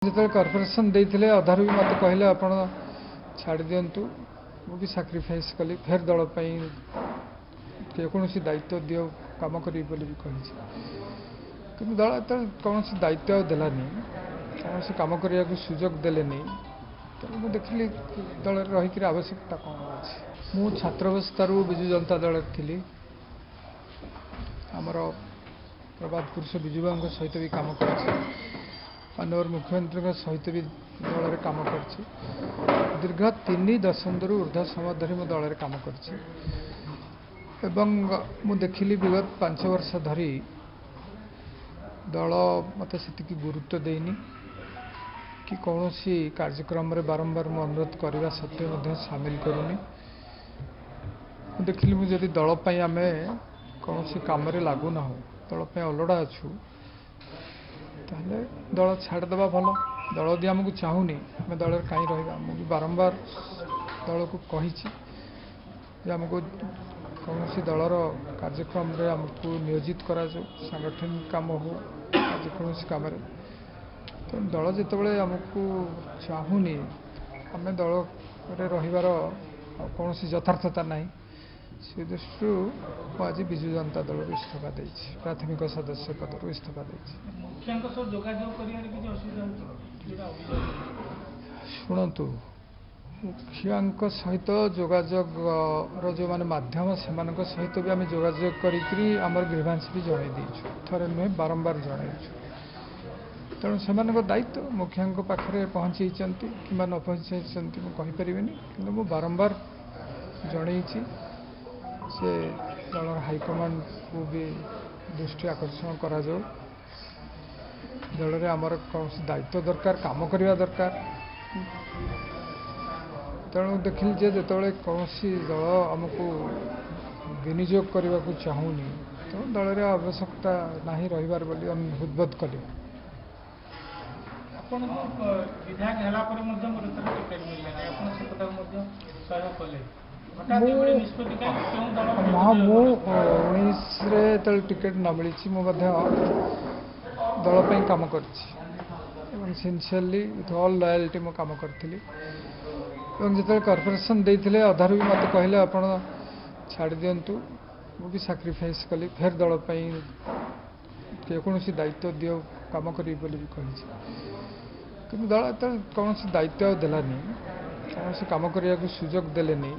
जो कॉर्पोरेशन देते अधारू भी मत कहले आपण छाड़ दिंतु मुझे साक्रिफाइस कली फेर दल जेकोसी दायित्व दियो कम करी भी कही कि दल कौन दायित्व देलानी कौन कम करने को सुजोग देलेनी तेणु मुझे देखिली दल रहीकि आवश्यकता कौन अच्छे मु छात्रावस्थार विजु जनता दल थी आमर प्रभात पुरुष विजु बाबू सहित भी कम कर मानवर मुख्यमंत्री सहित भी दल में कम कर दीर्घ 3 दशंधि ऊर्ध्व समय धरी मो दल में कम कर देखिली विगत 5 वर्ष धरी दल मत से गुरुत्व देनी कि कौन सी कार्यक्रम में बारंबार मु अनुरोध करने सत्वे सामिल करूनी देखिली मुझे दल आम कौन कम लगू ना दल अलड़ा अच्छु ताहले दल छाड़देवा भल दल यदि आमको चाहूनी आम दल कहीं रहा मुझे बारंबार दल को कही आमको कौन दलर कार्यक्रम आमको नियोजित करा सांगठनिक काम हो जेकोसी कम तो दल जिते आमको चाहूनी आम दल रहीबार कौन यथार्थता ना से दृष्टि आज विजु जनता दल इस्तीफा दे प्राथमिक सदस्य पदर इस्तीफा दे शुणु मुखिया सहित जोगाजोग जो मैंने माध्यम से सहित भी आम जोगाजोग करमर ग्रीभांस भी जन देचु थे नुहे बारंबार जनईचु तेणु से दायित्व मुखिया पाखे पहुँची कि न पहुँचाई मुझे कि बारंबार जनई से दल हाइकमांड को भी दृष्टि आकर्षण करा जाओ दल में आमर कौन दायित्व दरकार काम करने दरकार तेणु देखिली जो कौन दल आमको विनियोग करने को चाहूनी तो दल में आवश्यकता ना रहीबार बोली उद्बोध कली हाँ मुझे टिकेट न मिली दल कम कर सिंसियरली विथ ऑल लॉयल्टी मु कम करी जो कॉर्पोरेशन देते अधारू भी मत कहले आपण छाड़ दिंतु मुझे साक्रिफाइस कली फेर दल जेकोसी दायित्व दियो कम करी भी कही कि दल कौन दायित्व देलानी कौन कम करने को सुजोग देलेनी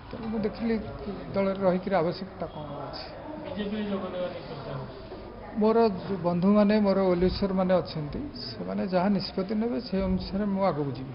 तेणु मुझे देखिली दल रहीकि आवश्यकता कौन अच्छे मोर जो बंधु माने मोर ओलीश्वर माने अच्छा से जहाँ निष्पत्ति ने से अनुसार मुझे आगू जी।